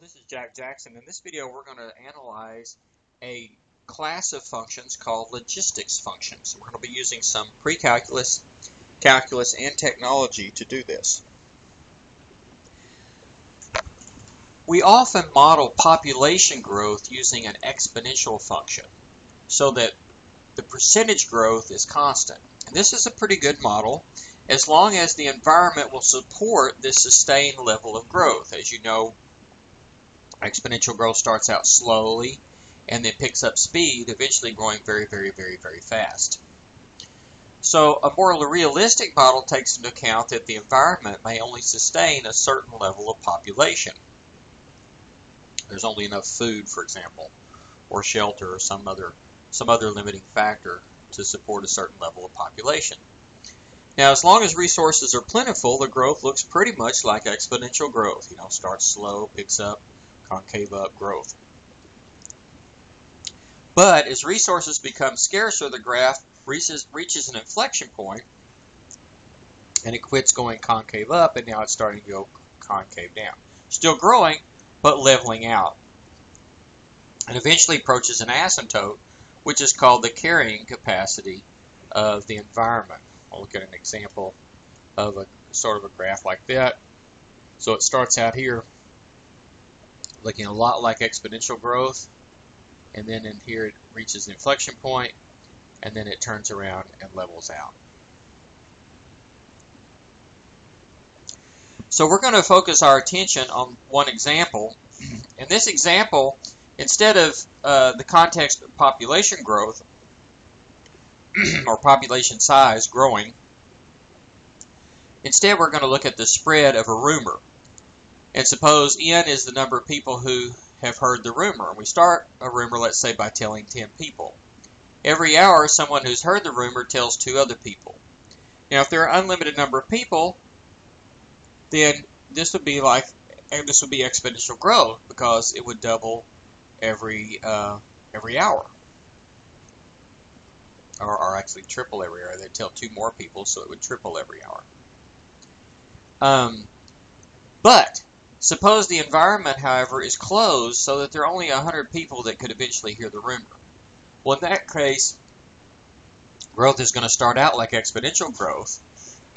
this is Jack Jackson. In this video, we're going to analyze a class of functions called logistics functions. We're going to be using some precalculus, calculus, and technology to do this. We often model population growth using an exponential function so that the percentage growth is constant. And this is a pretty good model as long as the environment will support this sustained level of growth. As you know, exponential growth starts out slowly and then picks up speed, eventually growing very, very, very, very fast. So a more realistic model takes into account that the environment may only sustain a certain level of population. There's only enough food, for example, or shelter or some other limiting factor to support a certain level of population. Now, as long as resources are plentiful, the growth looks pretty much like exponential growth. You know, starts slow, picks up, concave up growth. But as resources become scarcer, the graph reaches an inflection point, and it quits going concave up, and now it's starting to go concave down. Still growing, but leveling out. And eventually approaches an asymptote, which is called the carrying capacity of the environment. We'll look at an example of a sort of a graph like that. So it starts out here looking a lot like exponential growth, and then in here it reaches an inflection point, and then it turns around and levels out. So we're going to focus our attention on one example. In this example, instead of the context of population growth or population size growing, instead we're going to look at the spread of a rumor. And suppose N is the number of people who have heard the rumor. And we start a rumor, let's say, by telling 10 people. Every hour, someone who's heard the rumor tells 2 other people. Now, if there are an unlimited number of people, then this would be exponential growth because it would double every hour, or actually triple every hour. They'd tell 2 more people, so it would triple every hour. But suppose the environment, however, is closed so that there are only 100 people that could eventually hear the rumor. Well, in that case, growth is going to start out like exponential growth,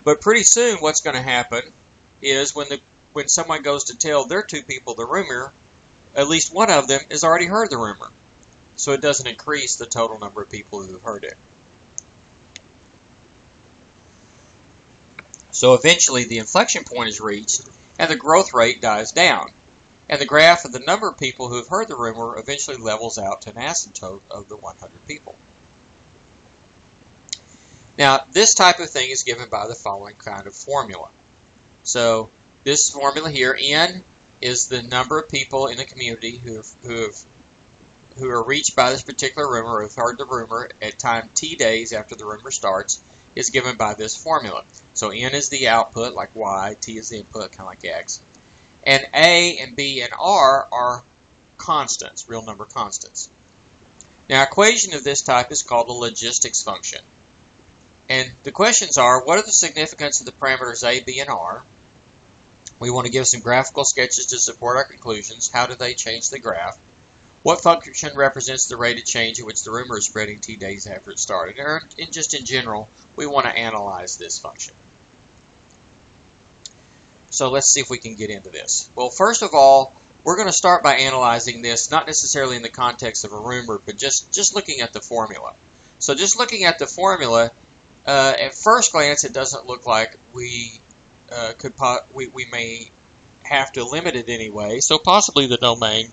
but pretty soon what's going to happen is when someone goes to tell their 2 people the rumor, at least one of them has already heard the rumor. So it doesn't increase the total number of people who have heard it. So eventually the inflection point is reached and the growth rate dies down. And the graph of the number of people who have heard the rumor eventually levels out to an asymptote of the 100 people. Now, this type of thing is given by the following kind of formula. So this formula here, N, is the number of people in the community who are reached by this particular rumor or have heard the rumor at time t days after the rumor starts, is given by this formula. So N is the output, like Y, T is the input, kind of like X. And A and B and R are constants, real number constants. Now, an equation of this type is called a logistics function. And the questions are, what are the significance of the parameters A, B, and R? We want to give some graphical sketches to support our conclusions. How do they change the graph? What function represents the rate of change at which the rumor is spreading t days after it started? Or just in general, we want to analyze this function. So let's see if we can get into this. Well, first of all, we're going to start by analyzing this, not necessarily in the context of a rumor, but just looking at the formula. So just looking at the formula, at first glance, it doesn't look like we may have to limit it anyway. So possibly the domain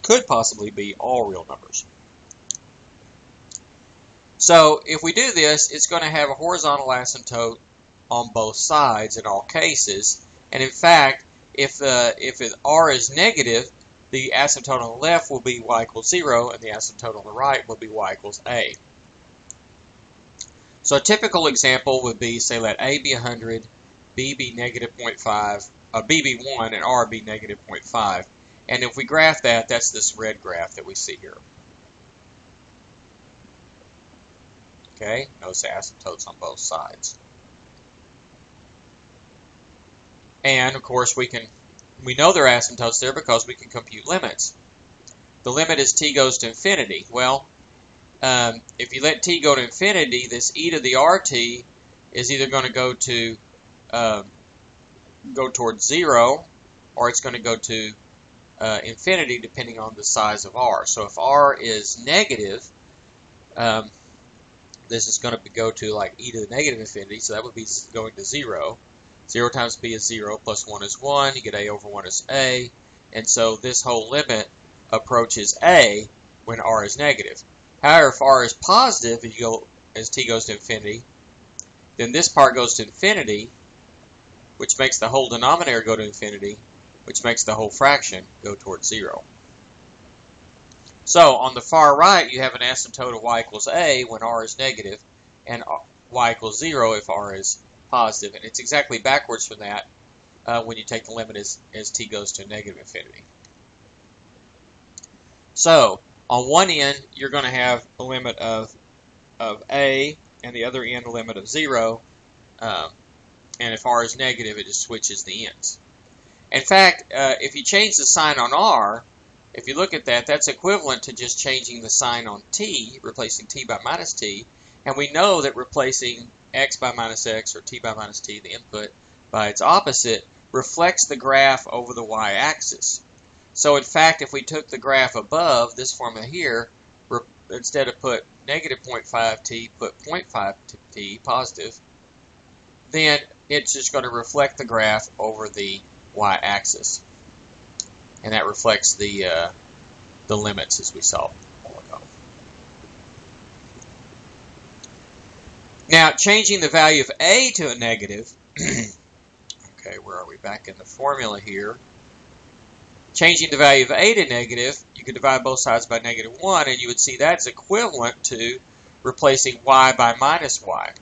could possibly be all real numbers. So if we do this, it's going to have a horizontal asymptote on both sides in all cases. And in fact, if R is negative, the asymptote on the left will be Y equals 0, and the asymptote on the right will be Y equals A. So a typical example would be, say, let A be 100, B be negative 0.5, B be 1, and R be negative 0.5. And if we graph that, that's this red graph that we see here. Okay, notice the asymptotes on both sides. And, of course, we can We know they're asymptotes there because we can compute limits. The limit is t goes to infinity. Well, if you let t go to infinity, this e to the rt is either going to go towards 0, or it's going to go to infinity depending on the size of r. So if r is negative, this is going to go to like e to the negative infinity, so that would be going to 0. 0 times b is 0, plus 1 is 1, you get a over 1 is a, and so this whole limit approaches a when r is negative. However, if r is positive, as t goes to infinity, then this part goes to infinity, which makes the whole denominator go to infinity, which makes the whole fraction go towards 0. So on the far right, you have an asymptote of y equals a when r is negative, and y equals 0 if r is positive. And it's exactly backwards from that when you take the limit as t goes to negative infinity. So on one end, you're going to have a limit of a, and the other end a limit of 0. And if r is negative, it just switches the ends. In fact, if you change the sign on r, if you look at that, that's equivalent to just changing the sign on t, replacing t by minus t. And we know that replacing x by minus x, or t by minus t, the input, by its opposite, reflects the graph over the y-axis. So in fact, if we took the graph above, this formula here, instead of put negative 0.5t, put 0.5t, positive, then it's just going to reflect the graph over the y-axis. And that reflects the limits as we saw a while ago. Now, changing the value of a to a negative, okay, where are we? Back in the formula here. Changing the value of a to negative, you could divide both sides by negative 1, and you would see that's equivalent to replacing y by minus y.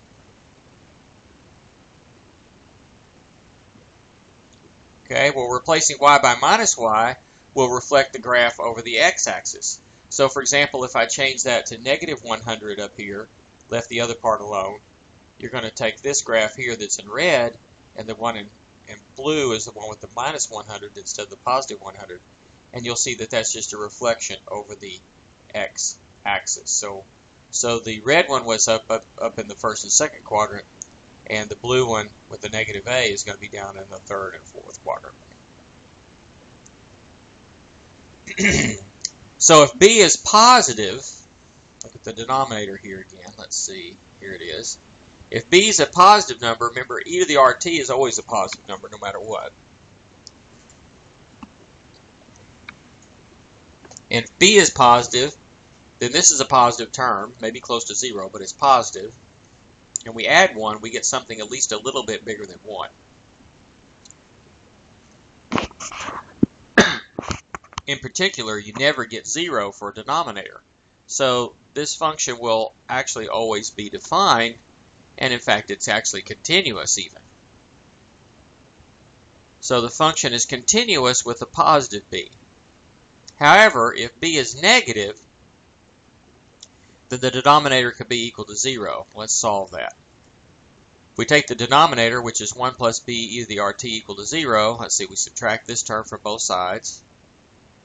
Okay, well, replacing y by minus y will reflect the graph over the x-axis. So, for example, if I change that to negative 100 up here, left the other part alone, you're going to take this graph here that's in red, and the one in blue is the one with the minus 100 instead of the positive 100, and you'll see that that's just a reflection over the x-axis. So the red one was up in the first and second quadrant, and the blue one with the negative a is going to be down in the third and fourth quadrant. So if b is positive, look at the denominator here again. Let's see. Here it is. If b is a positive number, remember e to the rt is always a positive number no matter what. And if b is positive, then this is a positive term, maybe close to 0, but it's positive. And we add 1, we get something at least a little bit bigger than 1. In particular, you never get 0 for a denominator. So this function will actually always be defined, and in fact it's actually continuous even. So the function is continuous with a positive b. However, if b is negative, then the denominator could be equal to 0. Let's solve that. If we take the denominator, which is 1 plus b e to the rt equal to 0, let's see, we subtract this term from both sides.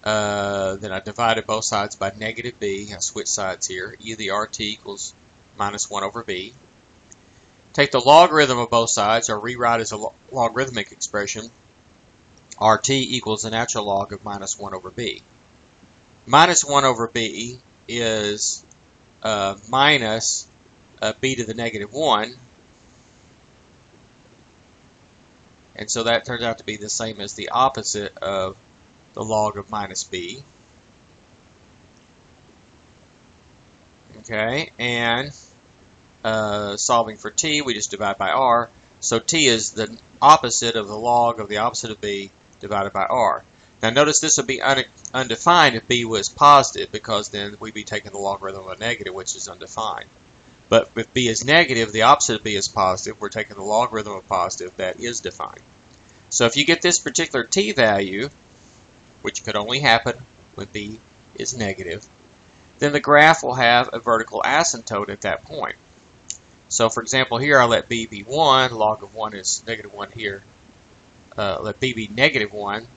Then I divided both sides by negative b. I switch sides here. E to the rt equals minus 1 over b. Take the logarithm of both sides, or rewrite as a logarithmic expression. Rt equals the natural log of minus 1 over b. Minus 1 over b is minus b to the negative 1. And so that turns out to be the same as the opposite of the log of minus b. Okay, and solving for t, we just divide by r. So t is the opposite of the log of the opposite of b divided by r. Now notice this would be undefined if b was positive, because then we'd be taking the logarithm of a negative, which is undefined. But if b is negative, the opposite of b is positive, we're taking the logarithm of positive, that is defined. So if you get this particular t value, which could only happen when b is negative, then the graph will have a vertical asymptote at that point. So for example, here I let b be 1, log of 1 is negative 1 here. Let b be negative 1,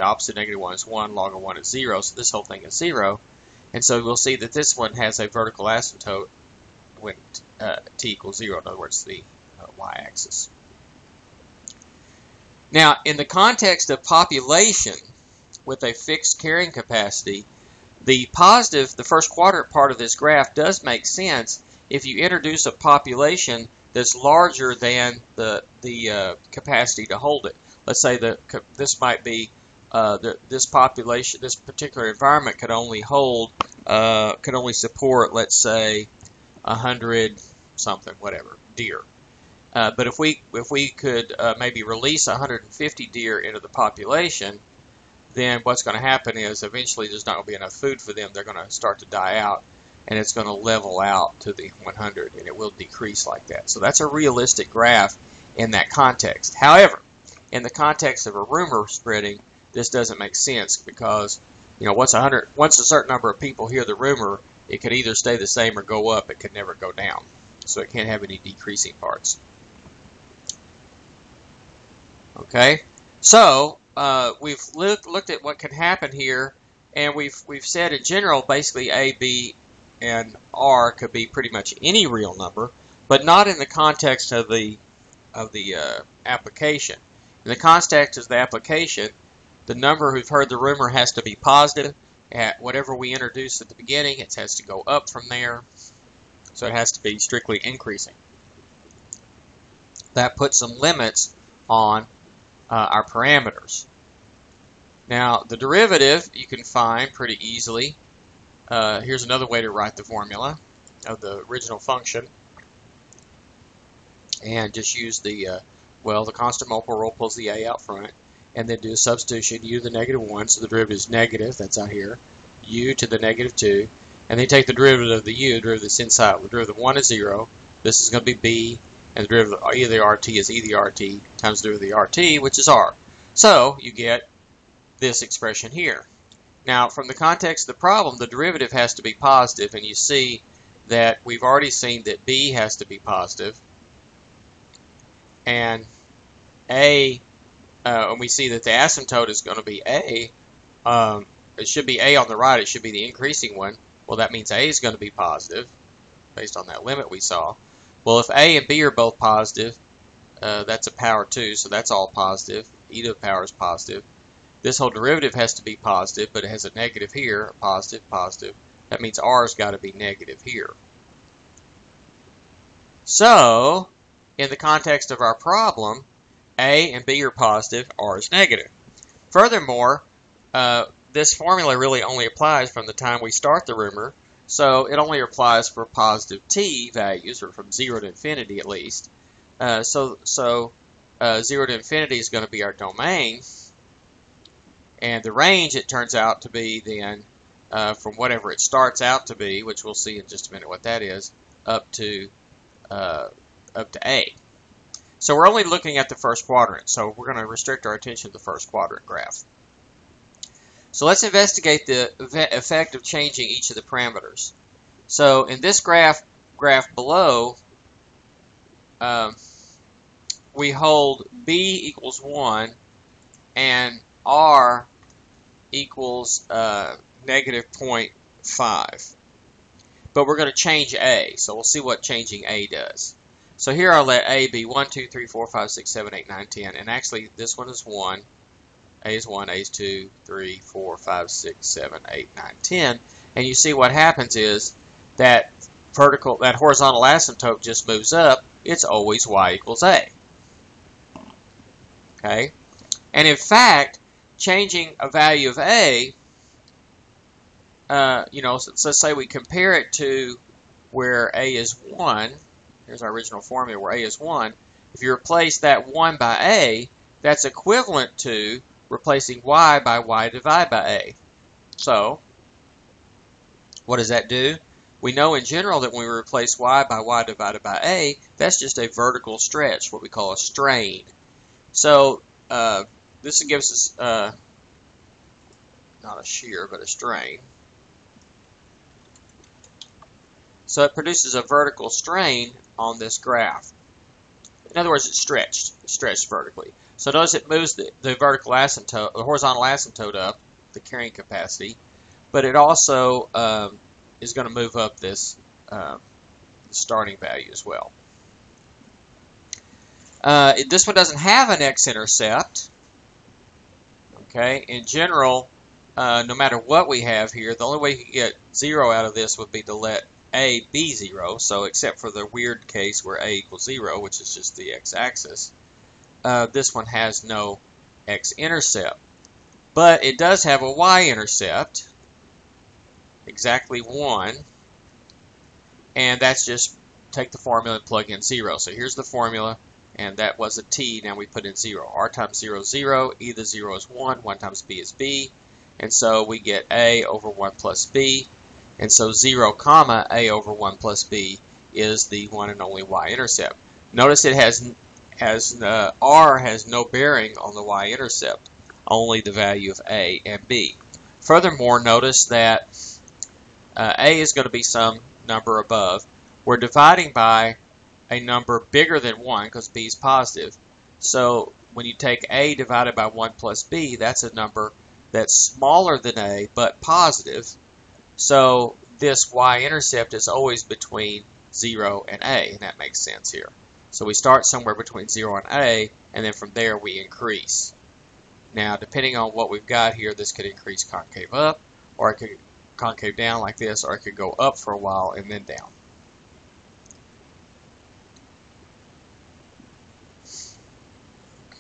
the opposite of -1 is 1, log of 1 is 0, so this whole thing is 0. And so we'll see that this one has a vertical asymptote when t equals 0, in other words, the y-axis. Now, in the context of population with a fixed carrying capacity, the first quadrant part of this graph does make sense if you introduce a population that's larger than the capacity to hold it. Let's say that this might be this population, this particular environment could only support, let's say, 100 something, whatever, deer. But if we could maybe release 150 deer into the population, then what's going to happen is eventually there's not going to be enough food for them. They're going to start to die out, and it's going to level out to the 100, and it will decrease like that. So that's a realistic graph in that context. However, in the context of a rumor spreading, this doesn't make sense because, you know, once a certain number of people hear the rumor, it could either stay the same or go up. It could never go down. So it can't have any decreasing parts. Okay, so we've looked at what can happen here, and we've said in general, basically A, B, and R could be pretty much any real number, but not in the context of the application. In the context of the application, the number who've heard the rumor has to be positive. At whatever we introduce at the beginning, it has to go up from there. So it has to be strictly increasing. That puts some limits on our parameters. Now, the derivative you can find pretty easily. Here's another way to write the formula of the original function. And just use the constant multiple rule pulls the a out front. And then do a substitution, u to the -1, so the derivative is negative, that's out here, u to the -2, and then take the derivative of the u, the derivative that's inside. The derivative of 1 is 0, this is going to be b, and the derivative of e to the rt is e to the rt times the derivative of the rt, which is r. So you get this expression here. Now, from the context of the problem, the derivative has to be positive, and you see that we've already seen that b has to be positive, and a, and we see that the asymptote is going to be a. It should be a on the right. It should be the increasing one. Well, that means a is going to be positive based on that limit we saw. Well, if a and b are both positive, that's a power 2, so that's all positive. E to the power is positive. This whole derivative has to be positive, but it has a negative here, a positive, positive. That means r's got to be negative here. So, in the context of our problem, a and b are positive, r is negative. Furthermore, this formula really only applies from the time we start the rumor, so it only applies for positive t values, or from 0 to infinity at least. So 0 to infinity is going to be our domain, and the range, it turns out to be then from whatever it starts out to be, which we'll see in just a minute what that is, up to a. So we're only looking at the first quadrant, so we're going to restrict our attention to the first quadrant graph. So let's investigate the effect of changing each of the parameters. So in this graph below, we hold b equals 1 and r equals negative 0.5. But we're going to change a, so we'll see what changing a does. So here I'll let a be 1, 2, 3, 4, 5, 6, 7, 8, 9, 10. And actually this one is 1. A is 1, A is 2, 3, 4, 5, 6, 7, 8, 9, 10. And you see what happens is that horizontal asymptote just moves up. It's always y equals a. Okay? And in fact, changing a value of a, so let's say we compare it to where a is 1. Here's our original formula where a is 1. If you replace that 1 by a, that's equivalent to replacing y by y divided by a. So, what does that do? We know in general that when we replace y by y divided by a, that's just a vertical stretch, what we call a strain. So, this gives us, not a shear, but a strain. So it produces a vertical strain on this graph. In other words, it's stretched vertically. So notice it moves the vertical asymptote, the horizontal asymptote up, the carrying capacity, but it also is going to move up this starting value as well. This one doesn't have an x-intercept. Okay, in general, no matter what we have here, the only way you can get 0 out of this would be to let a be 0. So except for the weird case where a equals 0, which is just the x-axis, this one has no x-intercept. But it does have a y-intercept, exactly 1. And that's just take the formula and plug in 0. So here's the formula. And that was a t, now we put in 0. R times 0 is 0, e to the 0 is 1, 1 times b is b. And so we get a over 1 plus b. And so 0 comma a over 1 plus b is the one and only y-intercept. Notice it r has no bearing on the y-intercept, only the value of a and b. Furthermore, notice that a is going to be some number above. We're dividing by a number bigger than 1 because b is positive. So when you take a divided by 1 plus b, that's a number that's smaller than a but positive. So this y-intercept is always between 0 and a, and that makes sense here. So we start somewhere between 0 and a, and then from there we increase. Now, depending on what we've got here, this could increase concave up, or it could concave down like this, or it could go up for a while and then down.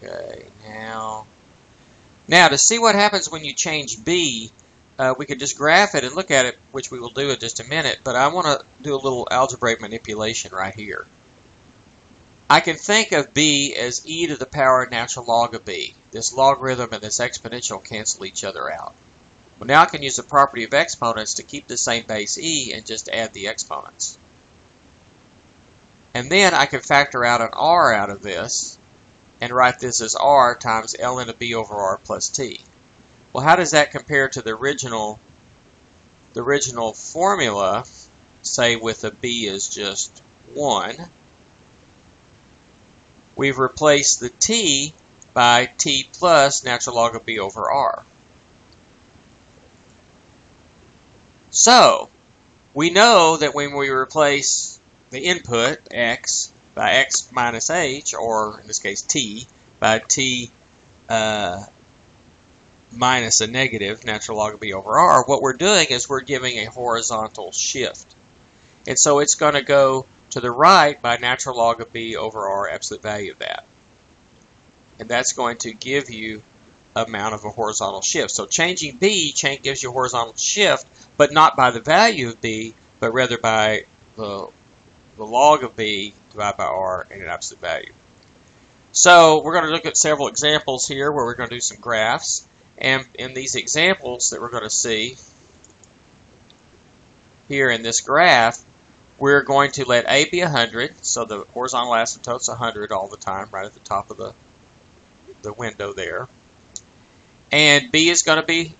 Okay, now to see what happens when you change b, we could just graph it and look at it, which we will do in just a minute, but I want to do a little algebraic manipulation right here. I can think of b as e to the power natural log of b. This logarithm and this exponential cancel each other out. Well, now I can use the property of exponents to keep the same base e and just add the exponents. And then I can factor out an r out of this and write this as r times ln of b over r plus t. Well, how does that compare to the original formula, say with a b is just 1? We've replaced the t by t plus natural log of b over r. So, we know that when we replace the input, x, by x minus h, or in this case t, by t minus a negative natural log of b over r, what we're doing is we're giving a horizontal shift. And so it's going to go to the right by natural log of b over r, absolute value of that. And that's going to give you amount of a horizontal shift. So changing b gives you a horizontal shift, but not by the value of b, but rather by the log of b divided by r and an absolute value. So we're going to look at several examples here where we're going to do some graphs. And in these examples that we're going to see here in this graph, we're going to let a be 100, so the horizontal asymptote's 100 all the time, right at the top of the window there. And b is going to be,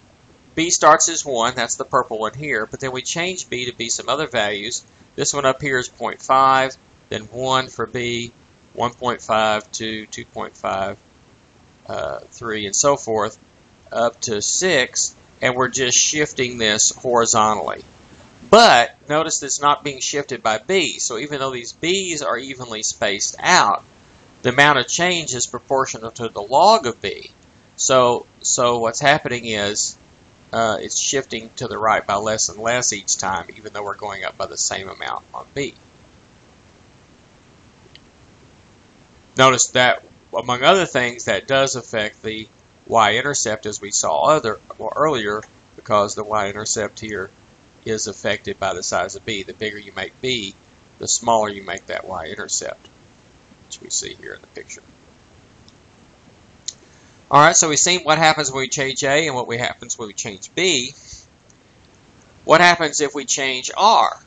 b starts as 1, that's the purple one here, but then we change b to be some other values. This one up here is 0.5, then 1 for b, 1.5, 2, 2.5, 3, and so forth, up to 6, and we're just shifting this horizontally. But notice it's not being shifted by b, so even though these b's are evenly spaced out, the amount of change is proportional to the log of b. So what's happening is it's shifting to the right by less and less each time, even though we're going up by the same amount on b. Notice that, among other things, that does affect the y-intercept, as we saw earlier, because the y-intercept here is affected by the size of b. The bigger you make b, the smaller you make that y-intercept, which we see here in the picture. Alright, so we've seen what happens when we change a and what happens when we change b. What happens if we change r?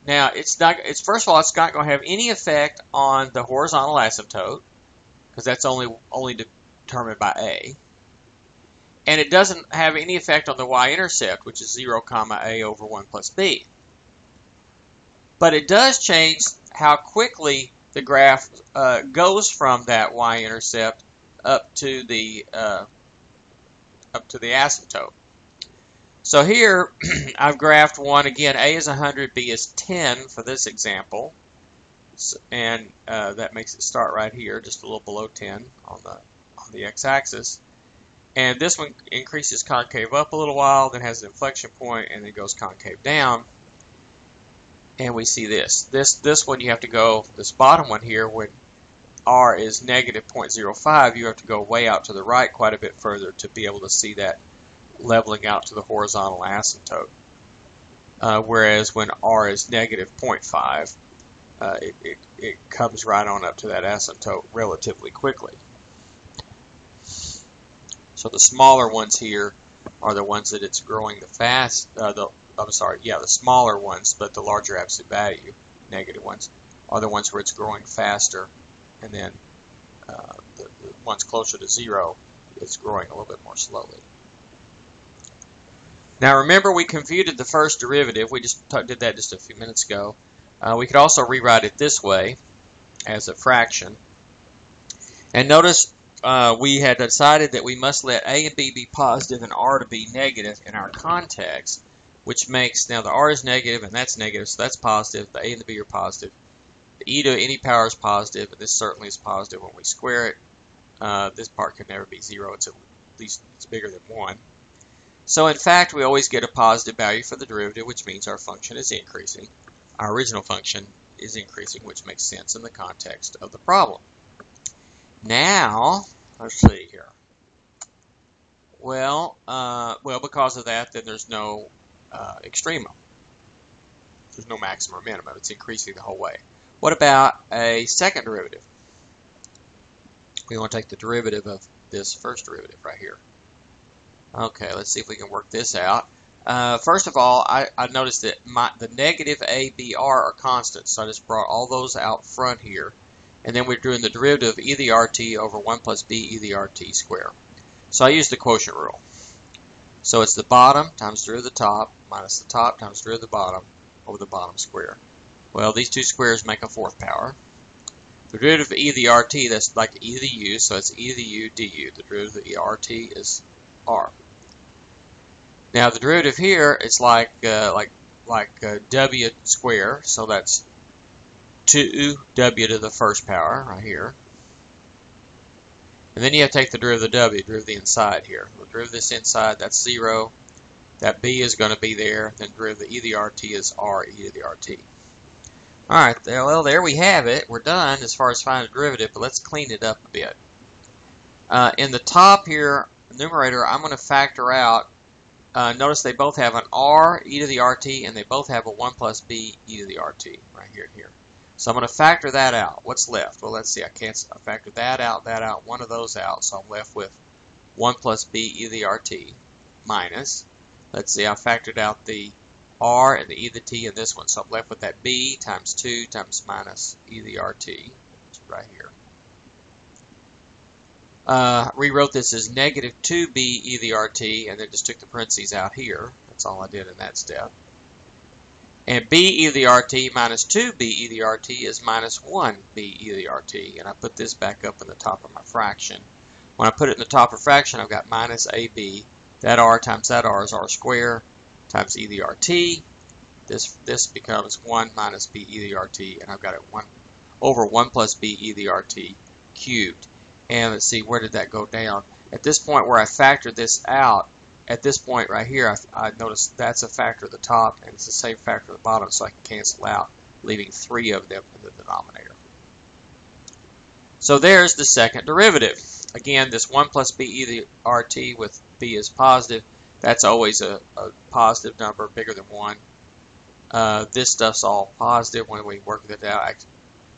Now, first of all, it's not going to have any effect on the horizontal asymptote, because that's only determined by a. And it doesn't have any effect on the y-intercept, which is 0 comma a over 1 plus b. But it does change how quickly the graph goes from that y-intercept up to the asymptote. So here I've graphed one again. A is 100, B is 10 for this example, and that makes it start right here, just a little below 10 on the x-axis. And this one increases concave up a little while, then has an inflection point, and then goes concave down. And we see this. This one you have to go, this bottom one here, when r is negative 0.05, you have to go way out to the right quite a bit further to be able to see that leveling out to the horizontal asymptote. Whereas when r is negative 0.5, it comes right on up to that asymptote relatively quickly. So the smaller ones here are the ones that it's growing the the smaller ones, but the larger absolute value, negative ones, are the ones where it's growing faster, and then the ones closer to zero, it's growing a little bit more slowly. Now remember, we computed the first derivative. We just did that just a few minutes ago. We could also rewrite it this way as a fraction. And notice we had decided that we must let a and b be positive and r to be negative in our context, which makes, now the r is negative and that's negative, so that's positive. The a and the b are positive. The e to any power is positive, and this certainly is positive when we square it. This part can never be 0. It's at least it's bigger than 1. So in fact, we always get a positive value for the derivative, which means our function is increasing. Our original function is increasing, which makes sense in the context of the problem. Now, let's see here. Well, because of that, then there's no extremum. There's no maximum or minimum. It's increasing the whole way. What about a second derivative? We want to take the derivative of this first derivative right here. Okay, let's see if we can work this out. First of all, I noticed that the negative a, b, r are constants, so I just brought all those out front here. And then we're doing the derivative of e to the rt over 1 plus b e to the rt squared. So I use the quotient rule. So it's the bottom times the derivative of the top minus the top times the derivative of the bottom over the bottom square. Well, these two squares make a fourth power. The derivative of e to the rt, that's like e to the u, so it's e to the u du. The derivative of the rt is r. Now the derivative here is like w squared, so that's 2w to the first power right here. And then you have to take the derivative of the w, derivative of the inside here. The derivative of this inside, that's 0. That b is going to be there. Then derivative of the e to the rt is r e to the rt. Alright, well there we have it. We're done as far as finding the derivative, but let's clean it up a bit. In the top here, numerator, I'm going to factor out, notice they both have an r e to the rt, and they both have a 1 plus b e to the rt right here and here. So I'm going to factor that out. What's left? Well, let's see. I factored that out, one of those out. So I'm left with 1 plus b e to the rt minus, let's see, I factored out the r and the e to the t in this one. So I'm left with that b times 2 times minus e to the rt, which is right here. Rewrote this as negative 2b e to the rt, and then just took the parentheses out here. That's all I did in that step. And b e to the rt minus 2b e to the rt is minus 1b e to the rt. And I put this back up in the top of my fraction. When I put it in the top of fraction, I've got minus ab. That r times that r is r squared times e to the rt. This becomes 1 minus b e to the rt. And I've got it 1 over 1 plus b e to the rt cubed. And let's see, where did that go down? At this point where I factored this out, at this point right here, I noticed that's a factor at the top, and it's the same factor at the bottom, so I can cancel out, leaving 3 of them in the denominator. So there's the second derivative. Again, this 1 plus b e to the rt with b is positive. That's always a positive number, bigger than 1. This stuff's all positive when we work it out.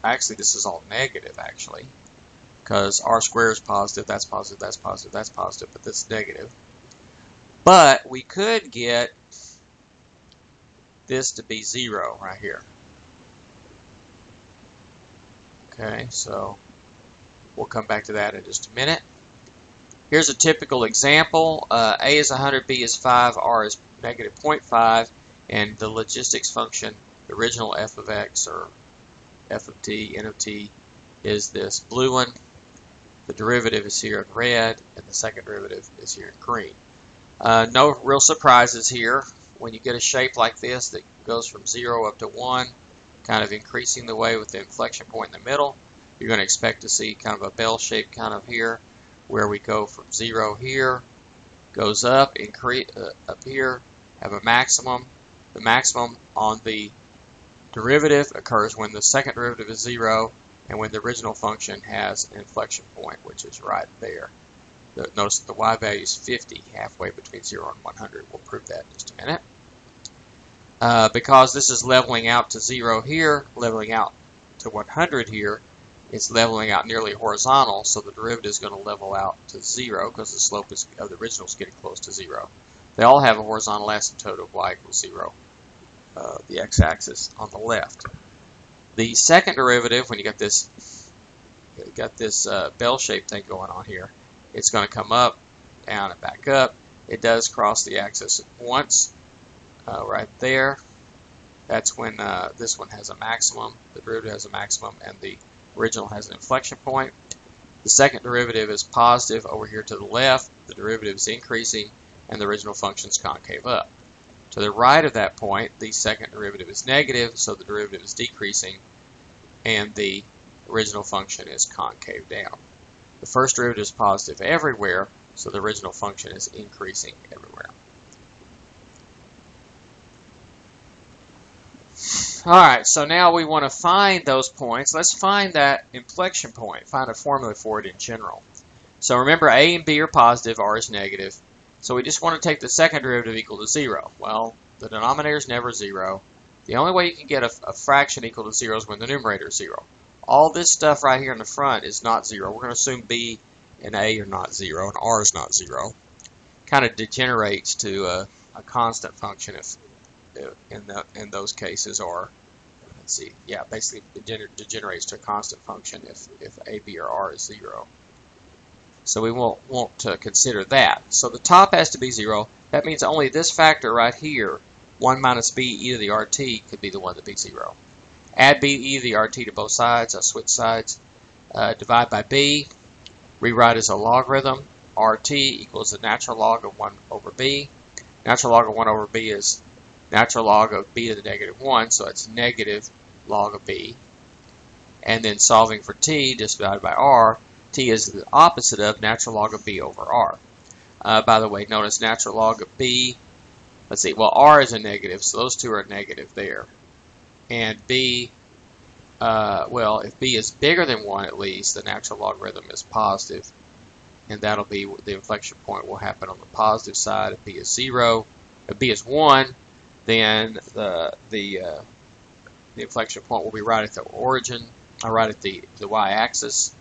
Actually, this is all negative, actually, because r squared is positive, that's positive, that's positive, that's positive, but this is negative. But we could get this to be 0 right here. Okay, so we'll come back to that in just a minute. Here's a typical example. A is 100, B is 5, R is negative 0.5, and the logistics function, the original f of x, or f of t, n of t is this blue one. The derivative is here in red, and the second derivative is here in green. No real surprises here. When you get a shape like this that goes from 0 up to 1, kind of increasing the way with the inflection point in the middle, you're going to expect to see kind of a bell shape kind of here, where we go from 0 here, goes up, up here, have a maximum. The maximum on the derivative occurs when the second derivative is 0 and when the original function has an inflection point, which is right there. Notice that the y value is 50, halfway between 0 and 100. We'll prove that in just a minute. Because this is leveling out to 0 here, leveling out to 100 here, it's leveling out nearly horizontal, so the derivative is going to level out to 0 because the slope of the original is getting close to 0. They all have a horizontal asymptote of y equals 0, the x-axis on the left. The second derivative, when you got this bell-shaped thing going on here, it's going to come up, down, and back up. It does cross the axis once, right there. That's when this one has a maximum, the derivative has a maximum, and the original has an inflection point. The second derivative is positive over here to the left. The derivative is increasing, and the original function is concave up. To the right of that point, the second derivative is negative, so the derivative is decreasing, and the original function is concave down. The first derivative is positive everywhere, so the original function is increasing everywhere. Alright, so now we want to find those points. Let's find that inflection point, find a formula for it in general. So remember, a and b are positive, r is negative. So we just want to take the second derivative equal to 0. Well, the denominator is never 0. The only way you can get a fraction equal to 0 is when the numerator is 0. All this stuff right here in the front is not 0. We're going to assume b and a are not 0, and r is not 0. Kind of degenerates to a constant function if in those cases, or let's see, yeah, basically degenerates to a constant function if a, b, or r is 0. So we won't consider that. So the top has to be 0. That means only this factor right here, 1 minus b e to the rt, could be the one that be 0. Add b e to the rt to both sides. I'll switch sides. Divide by b. Rewrite as a logarithm. Rt equals the natural log of 1 over b. Natural log of 1 over b is natural log of b to the negative 1, so it's negative log of b. And then solving for t, just divided by r. T is the opposite of natural log of b over r. By the way, notice natural log of b, let's see, well, r is a negative, so those two are negative there. And b, well, if b is bigger than 1 at least, the natural logarithm is positive. And that'll be, the inflection point will happen on the positive side. If b is 0, if b is 1, then the inflection point will be right at the origin, or right at the y-axis.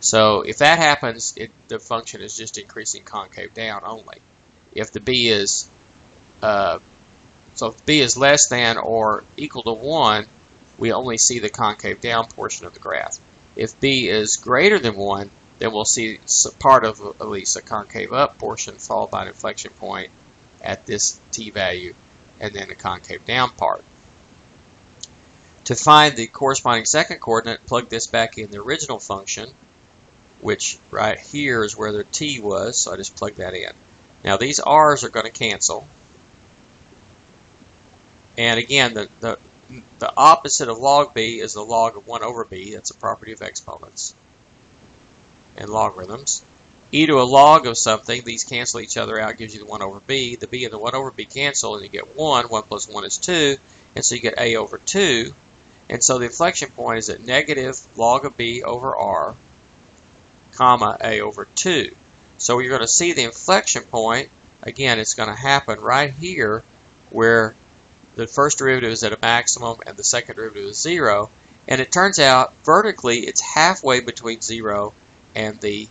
So if that happens, the function is just increasing concave down only. If the b is so if b is less than or equal to 1, we only see the concave down portion of the graph. If b is greater than 1, then we'll see part of at least a concave up portion followed by an inflection point at this t value, and then a concave down part. To find the corresponding second coordinate, plug this back in the original function, which right here is where the t was, so I just plug that in. Now these r's are going to cancel. And again, the opposite of log b is the log of 1 over b. That's a property of exponents and logarithms. E to a log of something, these cancel each other out, gives you the 1 over b. The b and the 1 over b cancel, and you get 1. 1 plus 1 is 2, and so you get a over 2. And so the inflection point is at negative log of b over r, comma, a over 2. So you're going to see the inflection point, again, it's going to happen right here where the first derivative is at a maximum and the second derivative is 0. And it turns out, vertically, it's halfway between 0 and the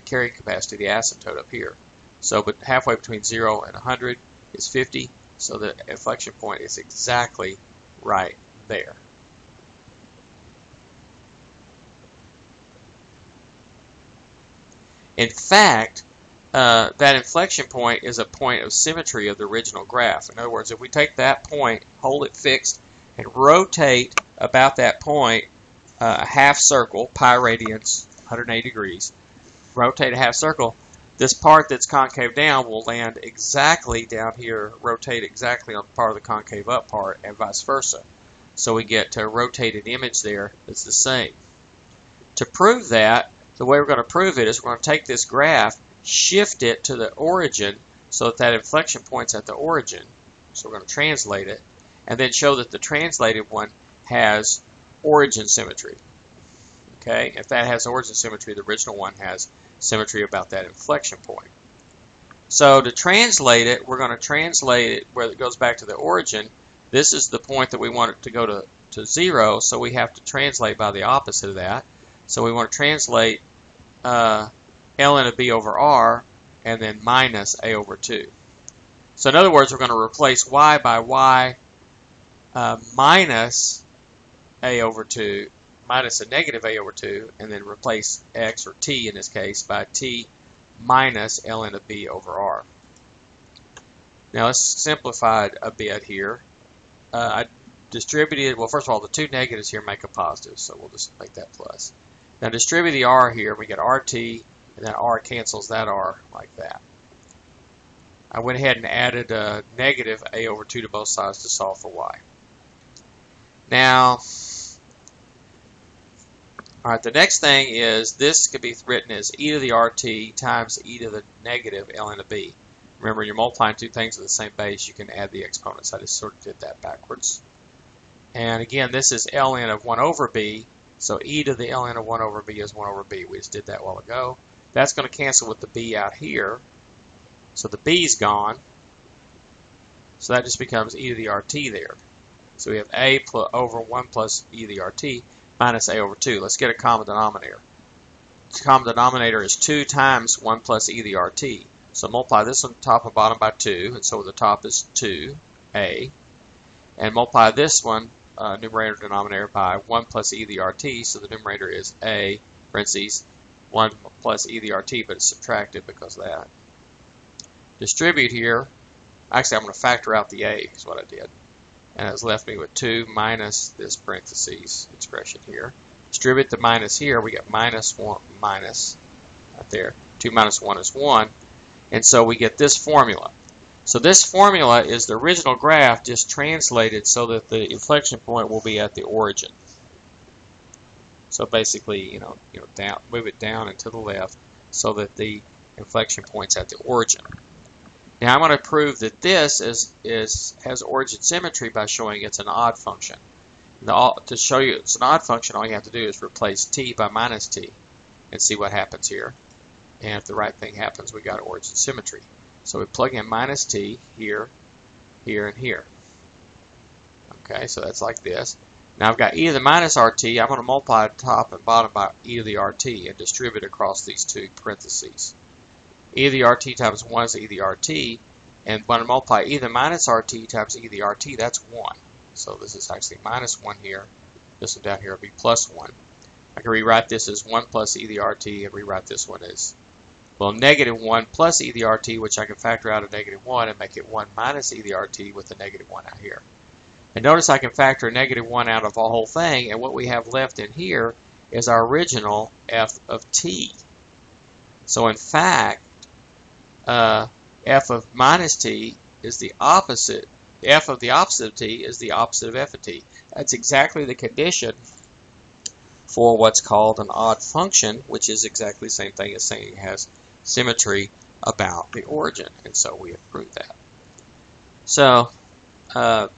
carrying capacity, the asymptote up here. So but halfway between 0 and 100 is 50, so the inflection point is exactly right there. In fact, that inflection point is a point of symmetry of the original graph. In other words, if we take that point, hold it fixed, and rotate about that point, a half circle, pi radians, 180 degrees, rotate a half circle, this part that's concave down will land exactly down here, rotate exactly on part of the concave up part, and vice versa. So we get a rotated image there that's the same. To prove that, the way we're going to prove it is we're going to take this graph, shift it to the origin so that that inflection point's at the origin. So we're going to translate it, and then show that the translated one has origin symmetry. Okay, if that has origin symmetry, the original one has symmetry about that inflection point. So to translate it, we're going to translate it where it goes back to the origin. This is the point that we want it to go to 0, so we have to translate by the opposite of that. So we want to translate ln of b over r and then minus a over 2. So in other words, we're going to replace y by y minus a over 2, minus a negative a over 2, and then replace x, or t in this case, by t minus ln of b over r. Now let's simplify it a bit here. I distributed, well, first of all, the two negatives here make a positive, so we'll just make that plus. Now distribute the r here, we get rt, and then r cancels that r like that. I went ahead and added a negative a over 2 to both sides to solve for y. Now, alright, the next thing is this could be written as e to the rt times e to the negative ln of b. Remember, you're multiplying two things with the same base, you can add the exponents. I just sort of did that backwards. And again, this is ln of 1 over b, so e to the ln of 1 over b is 1 over b. We just did that a while ago. That's going to cancel with the b out here, so the b's gone. So that just becomes e to the rt there. So we have a over 1 plus e to the rt minus a over 2. Let's get a common denominator. The common denominator is 2 times 1 plus e to the rt. So multiply this on top and bottom by 2, and so the top is 2a. And multiply this one, numerator denominator, by 1 plus e to the rt, so the numerator is a, parentheses, 1 plus e to the rt, but it's subtracted because of that. Distribute here. Actually, I'm going to factor out the a, is what I did. And it's left me with 2 minus this parentheses expression here. Distribute the minus here, we get minus 1, minus, right there. 2 minus 1 is 1. And so we get this formula. So this formula is the original graph just translated so that the inflection point will be at the origin. So basically, down, move it down and to the left so that the inflection point's at the origin. Now I'm going to prove that this has origin symmetry by showing it's an odd function. To show you it's an odd function, all you have to do is replace t by minus t and see what happens here. And if the right thing happens, we got origin symmetry. So we plug in minus t here, here, and here. Okay, so that's like this. Now I've got e to the minus rt. I'm going to multiply top and bottom by e to the rt and distribute across these two parentheses. E to the rt times 1 is e to the rt, and when I multiply e to the minus rt times e to the rt, that's 1. So this is actually minus 1 here. This one down here will be plus 1. I can rewrite this as 1 plus e to the rt, and rewrite this one as, well, negative 1 plus e to the rt, which I can factor out a negative 1 and make it 1 minus e to the rt with a negative 1 out here. And notice I can factor a negative 1 out of the whole thing, and what we have left in here is our original f of t. So in fact, f of minus t is the opposite. F of the opposite of t is the opposite of f of t. That's exactly the condition for what's called an odd function, which is exactly the same thing as saying it has symmetry about the origin. And so we have proved that. So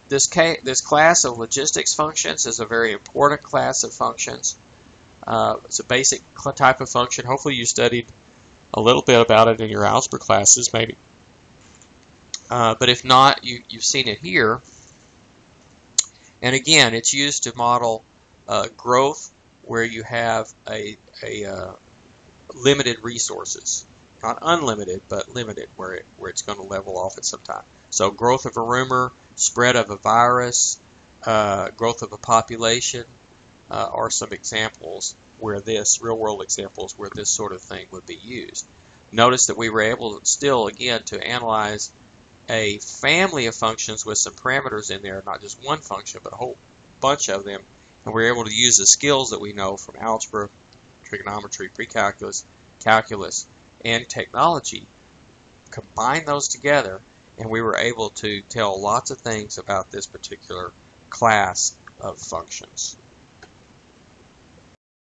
this class of logistics functions is a very important class of functions. It's a basic type of function. Hopefully you studied a little bit about it in your algebra classes, maybe. But if not, you've seen it here. And again, it's used to model growth where you have a limited resources. Not unlimited, but limited, where it's going to level off at some time. So growth of a rumor, spread of a virus, growth of a population are some examples where this, real-world examples, where this sort of thing would be used. Notice that we were able still, again, to analyze a family of functions with some parameters in there, not just one function, but a whole bunch of them, And we're able to use the skills that we know from algebra, trigonometry, precalculus, calculus, and technology, combine those together, and we were able to tell lots of things about this particular class of functions.